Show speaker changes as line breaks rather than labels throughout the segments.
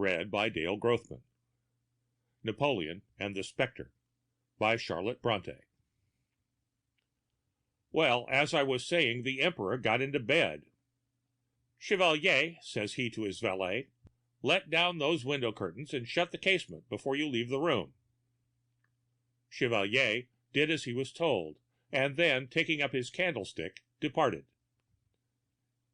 Read by Dale Grothman. Napoleon and the Spectre by Charlotte Brontë. Well, as I was saying, the Emperor got into bed. "Chevalier," says he to his valet, "let down those window curtains and shut the casement before you leave the room." Chevalier did as he was told, and then, taking up his candlestick, departed.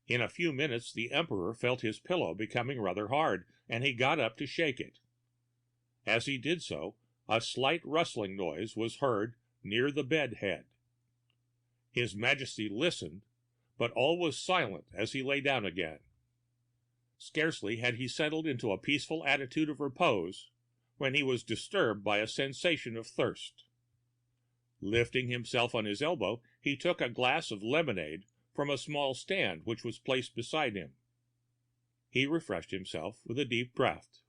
In a few minutes the Emperor felt his pillow becoming rather hard, and he got up to shake it. As he did so, a slight rustling noise was heard near the bed head. His Majesty listened, but all was silent as he lay down again. Scarcely had he settled into a peaceful attitude of repose when he was disturbed by a sensation of thirst. Lifting himself on his elbow, he took a glass of lemonade from a small stand which was placed beside him. He refreshed himself with a deep draught.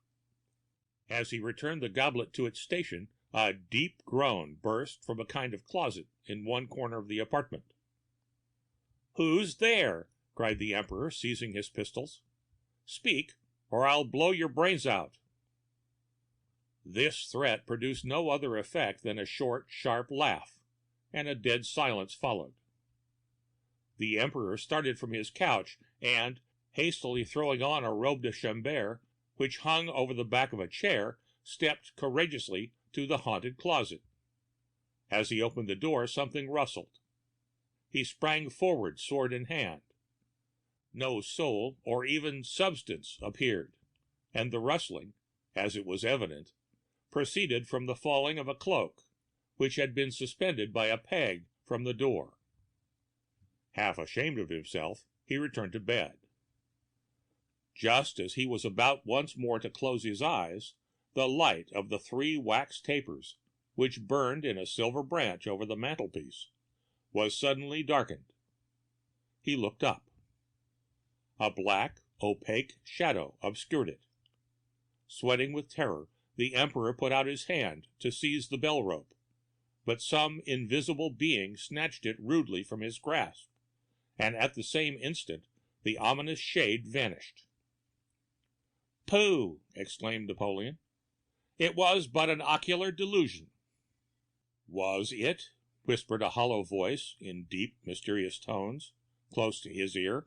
As he returned the goblet to its station, a deep groan burst from a kind of closet in one corner of the apartment. "Who's there?" cried the Emperor, seizing his pistols. "Speak, or I'll blow your brains out." This threat produced no other effect than a short, sharp laugh, and a dead silence followed. The Emperor started from his couch, and, hastily throwing on a robe de chambre, which hung over the back of a chair, stepped courageously to the haunted closet. As he opened the door, something rustled. He sprang forward, sword in hand. No soul or even substance appeared, and the rustling, as it was evident, proceeded from the falling of a cloak, which had been suspended by a peg from the door. Half ashamed of himself, he returned to bed. Just as he was about once more to close his eyes, the light of the 3 wax tapers, which burned in a silver branch over the mantelpiece, was suddenly darkened. He looked up. A black, opaque shadow obscured it. Sweating with terror, the Emperor put out his hand to seize the bell rope, but some invisible being snatched it rudely from his grasp, and at the same instant the ominous shade vanished. "Pooh!" exclaimed Napoleon. "It was but an ocular delusion." "Was it?" whispered a hollow voice in deep, mysterious tones, close to his ear.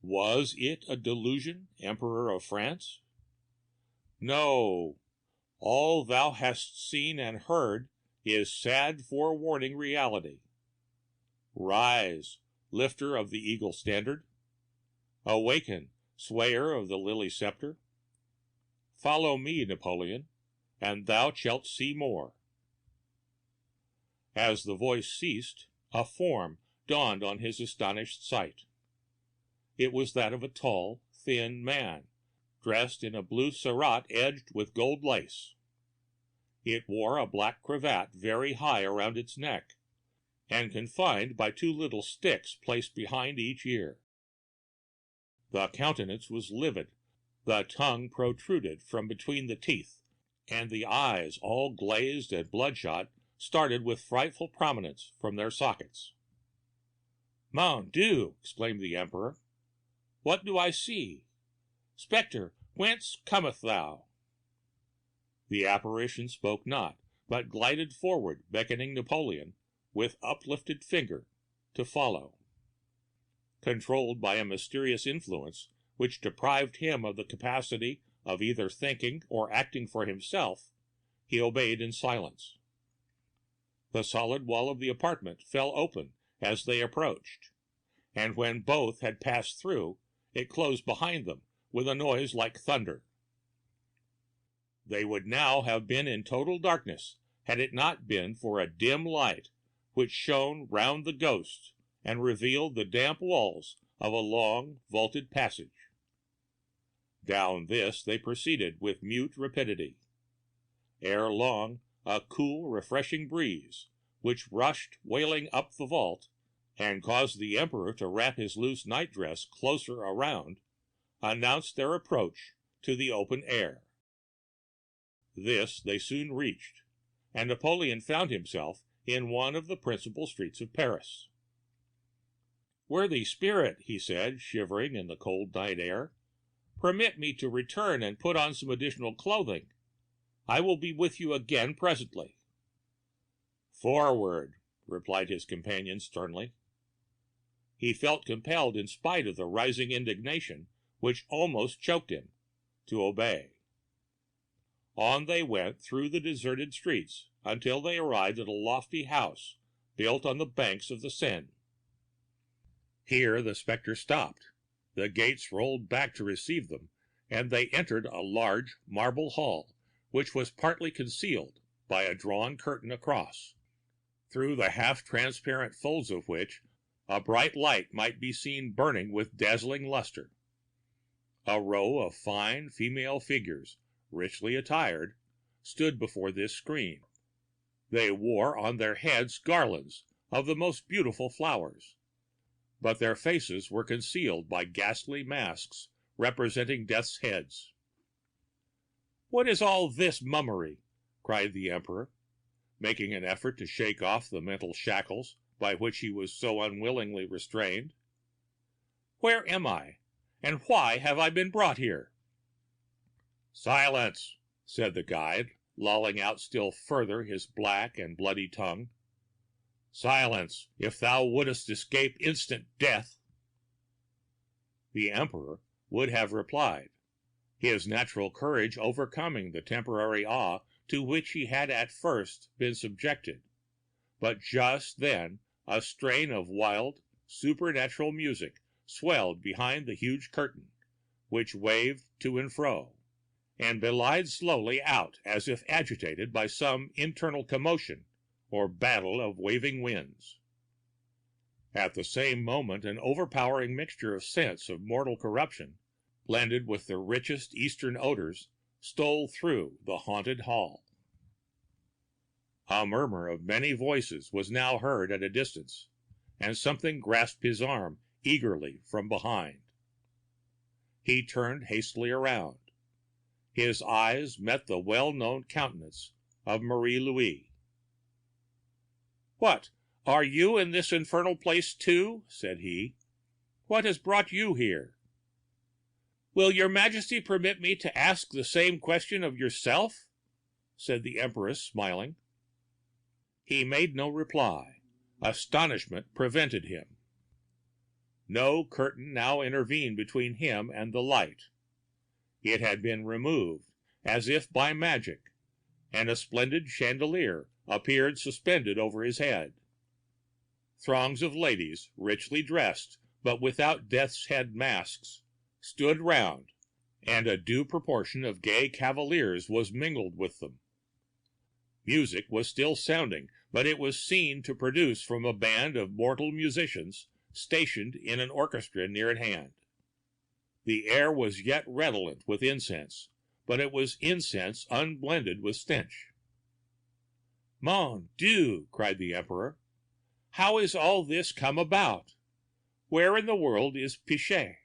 "Was it a delusion, Emperor of France? No, all thou hast seen and heard is sad forewarning reality. Rise, lifter of the eagle standard. Awaken, swayer of the lily scepter. Follow me, Napoleon, and thou shalt see more." As the voice ceased, a form dawned on his astonished sight. It was that of a tall, thin man, dressed in a blue surtout edged with gold lace. It wore a black cravat very high around its neck, and confined by 2 little sticks placed behind each ear. The countenance was livid, the tongue protruded from between the teeth, and the eyes, all glazed and bloodshot, started with frightful prominence from their sockets. "Mon Dieu!" exclaimed the Emperor. "What do I see? Spectre, whence cometh thou?" The apparition spoke not, but glided forward, beckoning Napoleon, with uplifted finger, to follow. Controlled by a mysterious influence which deprived him of the capacity of either thinking or acting for himself, he obeyed in silence. The solid wall of the apartment fell open as they approached, and when both had passed through, it closed behind them with a noise like thunder. They would now have been in total darkness had it not been for a dim light which shone round the ghost and revealed the damp walls of a long, vaulted passage. Down this they proceeded with mute rapidity. Ere long, a cool, refreshing breeze, which rushed wailing up the vault, and caused the Emperor to wrap his loose nightdress closer around, announced their approach to the open air. This they soon reached, and Napoleon found himself in one of the principal streets of Paris. "Worthy spirit," he said, shivering in the cold night air, Permit me to return and put on some additional clothing. I will be with you again presently." "Forward," replied his companion sternly. He felt compelled, in spite of the rising indignation which almost choked him, to obey. On they went through the deserted streets until they arrived at a lofty house built on the banks of the Seine. Here the Spectre stopped. The gates rolled back to receive them, and they entered a large marble hall, which was partly concealed by a drawn curtain across, through the half-transparent folds of which a bright light might be seen burning with dazzling luster. A row of fine female figures, richly attired, stood before this screen. They wore on their heads garlands of the most beautiful flowers, but their faces were concealed by ghastly masks representing death's heads. "What is all this mummery?" cried the Emperor, making an effort to shake off the mental shackles by which he was so unwillingly restrained. "Where am I, and why have I been brought here?" "Silence," said the guide, lolling out still further his black and bloody tongue. "Silence, if thou wouldst escape instant death." The Emperor would have replied, his natural courage overcoming the temporary awe to which he had at first been subjected, but just then a strain of wild, supernatural music swelled behind the huge curtain, which waved to and fro, and belied slowly out as if agitated by some internal commotion or battle of waving winds. At the same moment an overpowering mixture of scents of mortal corruption, blended with the richest eastern odors, stole through the haunted hall. A murmur of many voices was now heard at a distance, and something grasped his arm eagerly from behind. He turned hastily around. His eyes met the well-known countenance of Marie-Louise. "What, are you in this infernal place too?" said he. "What has brought you here?" "Will your Majesty permit me to ask the same question of yourself?" said the Empress, smiling. He made no reply. Astonishment prevented him. No curtain now intervened between him and the light. It had been removed, as if by magic, and a splendid chandelier appeared suspended over his head. Throngs of ladies, richly dressed, but without death's head masks, stood round, and a due proportion of gay cavaliers was mingled with them. Music was still sounding, but it was seen to proceed from a band of mortal musicians stationed in an orchestra near at hand. The air was yet redolent with incense, but it was incense unblended with stench. "Mon Dieu!" cried the Emperor. "How is all this come about? Where in the world is Pichet?"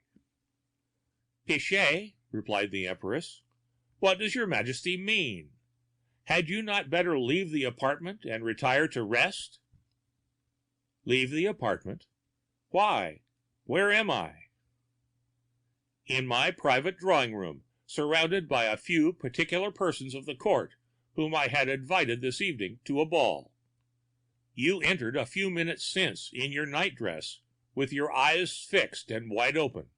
"Pichet?" replied the Empress. "What does your Majesty mean? Had you not better leave the apartment and retire to rest?" "Leave the apartment? Why, where am I?" "In my private drawing room, surrounded by a few particular persons of the court, whom I had invited this evening to a ball. You entered a few minutes since in your night dress, with your eyes fixed and wide open.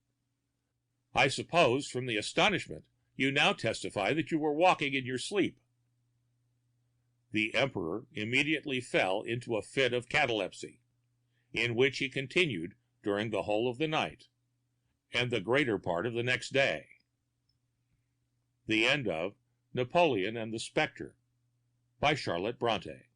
I suppose, from the astonishment, you now testify that you were walking in your sleep." The Emperor immediately fell into a fit of catalepsy, in which he continued during the whole of the night, and the greater part of the next day. The end of Napoleon and the Spectre, by Charlotte Brontë.